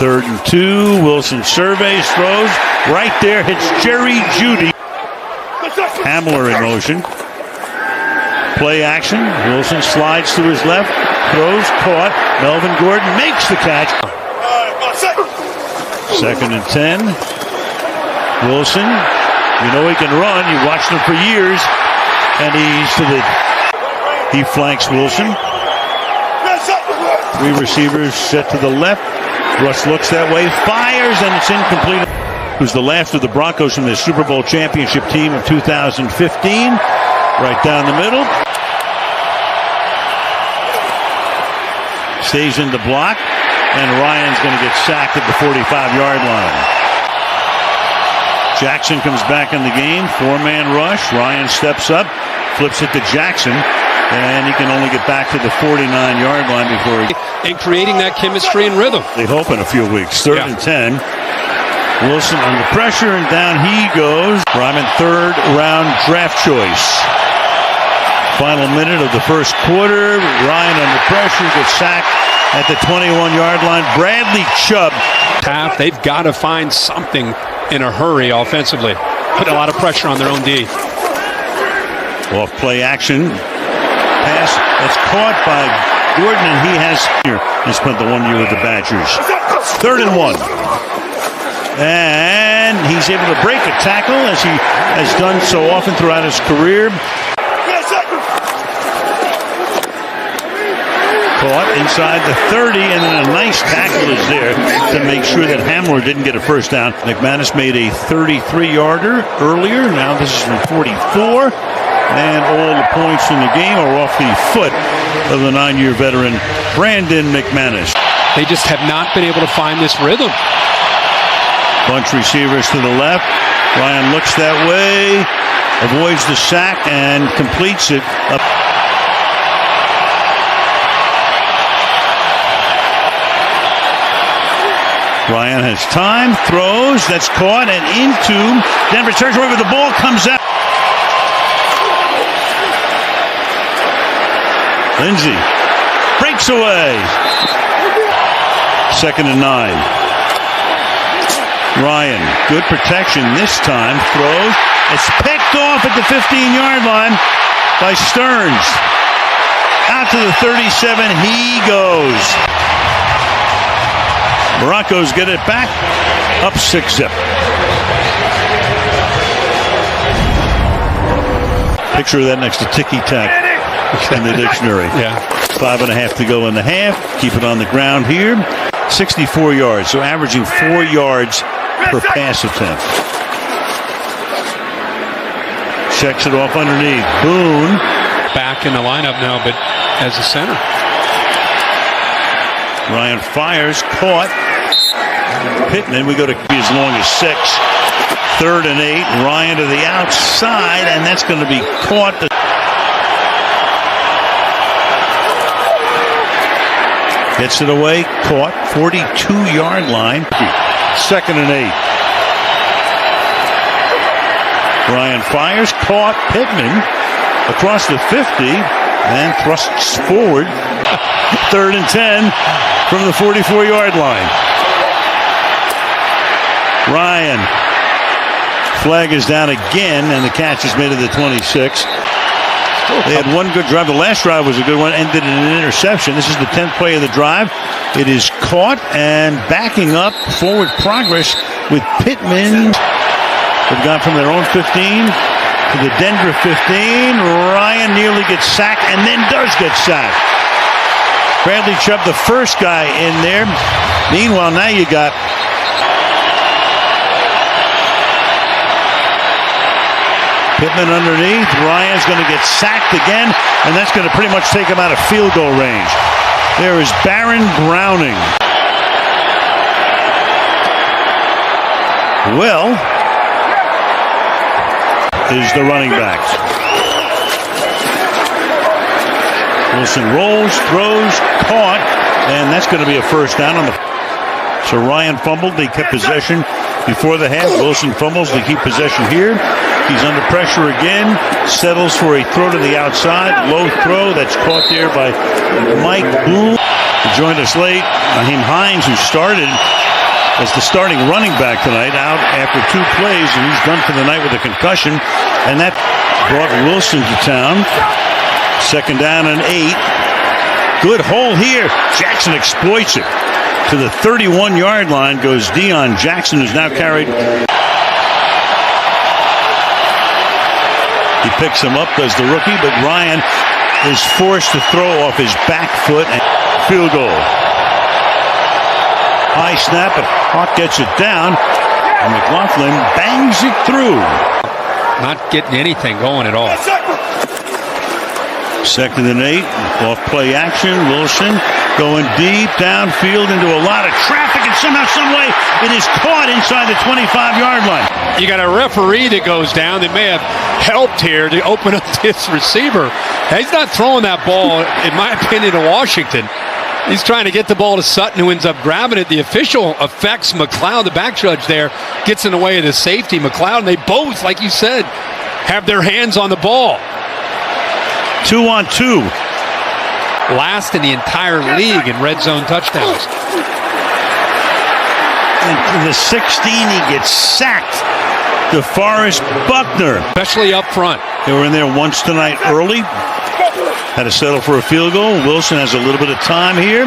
3rd and 2. Wilson surveys, throws. Right there, hits Jerry Jeudy. Hamler in motion. Play action. Wilson slides to his left. Throws, caught. Melvin Gordon makes the catch. 2nd and 10. Wilson, you know he can run. You've watched him for years. And he flanks Wilson. 3 receivers set to the left. Russ looks that way, fires, and it's incomplete. Who's the last of the Broncos from the Super Bowl championship team of 2015. Right down the middle. Stays in the block, and Ryan's going to get sacked at the 45-yard line. Jackson comes back in the game. 4-man rush. Ryan steps up, flips it to Jackson, and he can only get back to the 49-yard line before and creating that chemistry and rhythm. They hope in a few weeks. 3rd and 10. Wilson under pressure, and down he goes. Ryman, 3rd round draft choice. Final minute of the first quarter. Ryan under pressure, gets sacked at the 21-yard line. Bradley Chubb. They've got to find something in a hurry offensively. Put a lot of pressure on their own D. Off play action. Pass that's caught by Gordon, and he has spent the 1 year with the Badgers. 3rd and 1. And he's able to break a tackle, as he has done so often throughout his career. Caught inside the 30, and then a nice tackle is there to make sure that Hamler didn't get a first down. McManus made a 33-yarder earlier. Now this is from 44. And all the points in the game are off the foot of the 9-year veteran, Brandon McManus. They just have not been able to find this rhythm. Bunch receivers to the left. Ryan looks that way, avoids the sack, and completes it up. Ryan has time, throws, that's caught, and into Denver territory where the ball comes out. Lindsey breaks away. 2nd and 9. Ryan, good protection this time, throws. It's picked off at the 15-yard line by Stearns. Out to the 37, he goes. Broncos get it back, up 6-zip. Picture that next to ticky-tack in the dictionary. 5.5 to go in the half. Keep it on the ground here. 64 yards, so averaging 4 yards per pass attempt. Checks it off underneath. Boone. Back in the lineup now, but as a center. Ryan fires, caught. Pittman, we go to as long as 6. 3rd and 8. Ryan to the outside, and that's going to be caught. Gets it away, caught. 42-yard line. 2nd and 8. Ryan fires, caught. Pittman across the 50 and thrusts forward. 3rd and 10 from the 44-yard line. Ryan. Flag is down again, and the catch is made at the 26. They had one good drive. The last drive was a good one, ended in an interception. This is the 10th play of the drive. It is caught and backing up. Forward progress with Pittman. They've gone from their own 15 to the Denver 15. Ryan nearly gets sacked and then does get sacked. Bradley Chubb, the first guy in there. Meanwhile, now you got Pittman underneath. Ryan's going to get sacked again, and that's going to pretty much take him out of field goal range. There is Baron Browning. Well, is the running back. Wilson rolls, throws, caught, and that's going to be a first down on the. So Ryan fumbled. They kept possession before the half. Wilson fumbles. They keep possession here. He's under pressure again. Settles for a throw to the outside. Low throw. That's caught there by Mike Boone. He joined us late. Naheem Hines, who started, as the starting running back tonight, out after 2 plays, and he's done for the night with a concussion, and that brought Wilson to town. 2nd down and 8. Good hole here. Jackson exploits it. To the 31-yard line goes Deion Jackson, who's now carried. He picks him up, does the rookie, but Ryan is forced to throw off his back foot and field goal. High snap, but Hawk gets it down, and McLaughlin bangs it through. Not getting anything going at all. 2nd and 8, off play action. Wilson going deep downfield into a lot of traffic, and somehow, someway, it is caught inside the 25-yard line. You got a referee that goes down that may have helped here to open up this receiver. He's not throwing that ball, in my opinion, to Washington. He's trying to get the ball to Sutton, who ends up grabbing it. The official affects McLeod, the back judge there, gets in the way of the safety. McLeod, and they both, like you said, have their hands on the ball. 2-on-2. Last in the entire league in red zone touchdowns. And to the 16, he gets sacked. DeForest Buckner. Especially up front. They were in there once tonight early. Had to settle for a field goal. Wilson has a little bit of time here.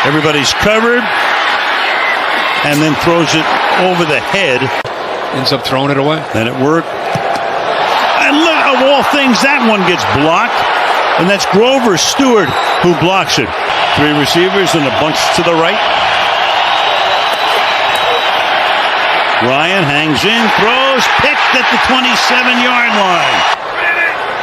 Everybody's covered. And then throws it over the head. Ends up throwing it away. And it worked. And look, of all things, that one gets blocked. And that's Grover Stewart who blocks it. 3 receivers and a bunch to the right. Ryan hangs in, throws, picked at the 27-yard line.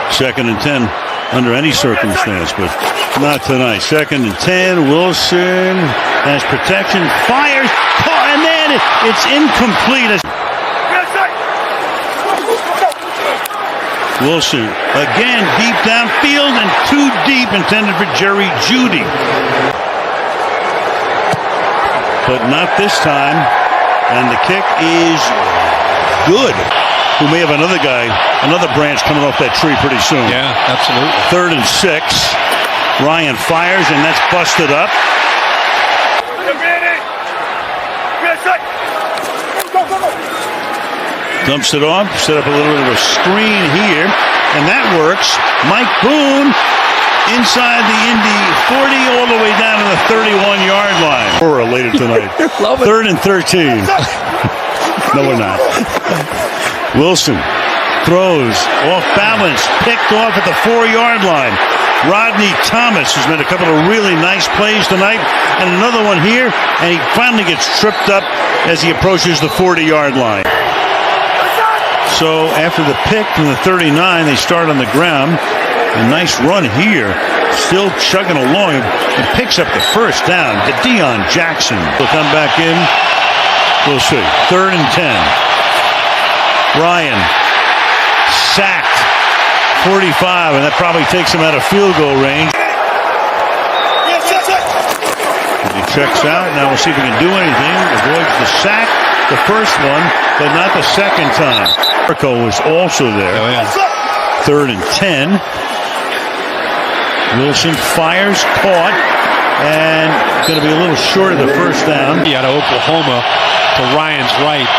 2nd and 10 under any circumstance, but not tonight. 2nd and 10, Wilson has protection, fires, and then it's incomplete. Wilson again deep downfield and too deep, intended for Jerry Jeudy. But not this time. And the kick is good. We may have another guy, another branch coming off that tree pretty soon. Yeah, absolutely. 3rd and 6. Ryan fires, and that's busted up. Dumps it off, set up a little bit of a screen here, and that works. Mike Boone inside the Indy 40 all the way down to the 31-yard line. We're later tonight. 3rd and 13. No, we're not. Wilson throws off balance, picked off at the 4-yard line. Rodney Thomas has made a couple of really nice plays tonight, and another one here, and he finally gets tripped up as he approaches the 40-yard line. So after the pick from the 39, they start on the ground. A nice run here, still chugging along. He picks up the 1st down to Deion Jackson. He'll come back in. We'll see. 3rd and 10. Ryan sacked. 45, and that probably takes him out of field goal range. He checks out. Now we'll see if he can do anything. Avoids the sack, the first one, but not the second time. Marco was also there. Oh, yeah. 3rd and 10. Wilson fires, caught, and going to be a little short of the 1st down. He out of Oklahoma to Ryan's right.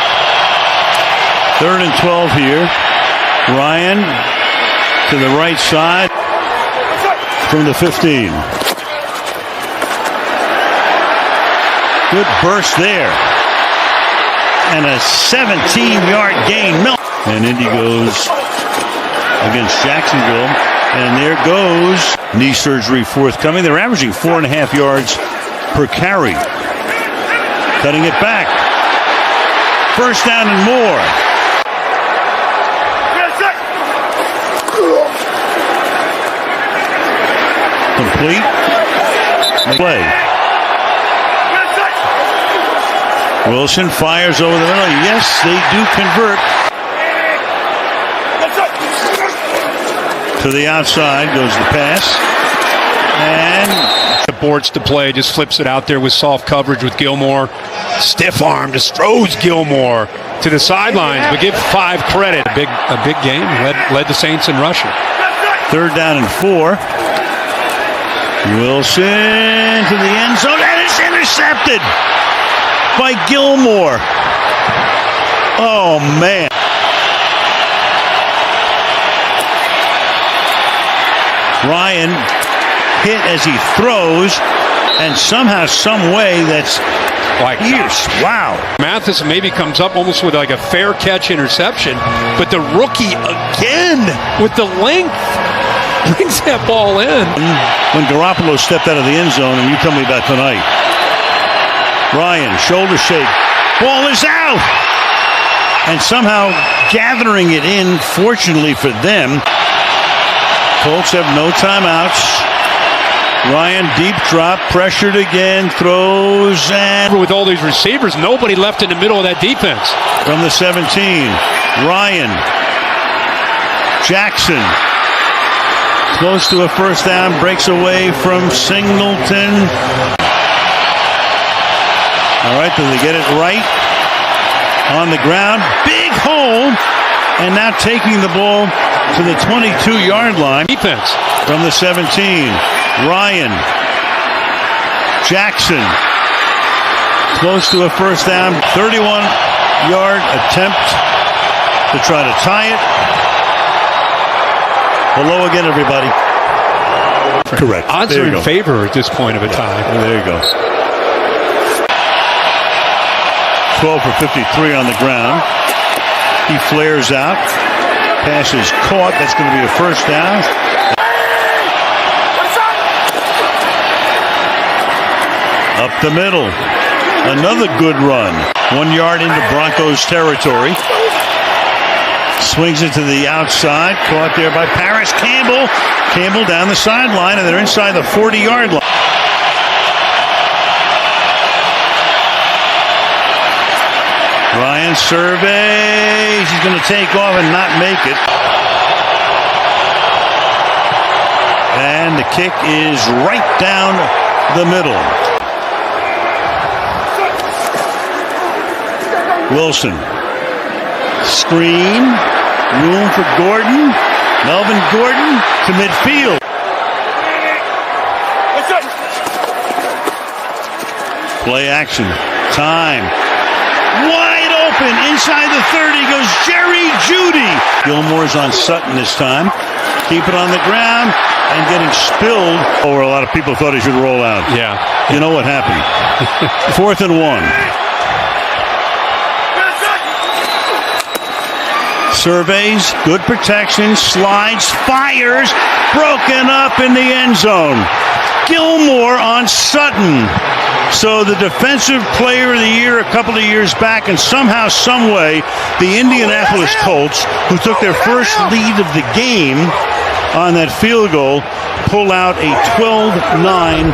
3rd and 12 here. Ryan to the right side from the 15. Good burst there. And a 17-yard gain. And Indy goes against Jacksonville. And there goes knee surgery forthcoming. They're averaging 4.5 yards per carry. Cutting it back. 1st down and more. Complete. Play. Wilson fires over the middle. Yes, they do convert. To the outside goes the pass. And aborts the play, just flips it out there with soft coverage with Gilmore. Stiff arm, just throws Gilmore to the sidelines, but give 5 credit. A big game, led the Saints in rushing. 3rd down and 4. Wilson to the end zone, and it's intercepted. by Gilmore. Oh, man. Ryan hit as he throws, and somehow, some way, that's Pierce. Wow. Mathis maybe comes up almost with like a fair catch interception, but the rookie again with the length brings that ball in. When Garoppolo stepped out of the end zone, and you tell me about tonight. Ryan, shoulder shake. Ball is out! And somehow gathering it in, fortunately for them. Colts have no timeouts. Ryan, deep drop, pressured again, throws, and with all these receivers, nobody left in the middle of that defense. From the 17, Ryan, Jackson, close to a first down, breaks away from Singleton. All right, did they get it right? On the ground, big hole, and now taking the ball to the 22-yard line. Defense. From the 17, Ryan, Jackson, close to a first down, 31-yard attempt to try to tie it. Hello again, everybody. Correct. Odds are in favor at this point of a tie. There you go. 12 for 53 on the ground. He flares out. Pass is caught. That's going to be a first down. Up the middle. Another good run. 1 yard into Broncos territory. Swings it to the outside. Caught there by Paris Campbell. Campbell down the sideline, and they're inside the 40-yard line. Ryan surveys. He's going to take off and not make it. And the kick is right down the middle. Wilson. Screen. Room for Gordon. Melvin Gordon to midfield. Play action. Time. Wide open. Inside the 30 goes Jerry Jeudy. Gilmore's on Sutton this time. Keep it on the ground and getting spilled. Or a lot of people thought he should roll out. Yeah. You know what happened. 4th and 1. Surveys, good protection, slides, fires, broken up in the end zone. Gilmore on Sutton. So the defensive player of the year a couple of years back, and somehow, some way, the Indianapolis Colts, who took their first lead of the game on that field goal, pull out a 12-9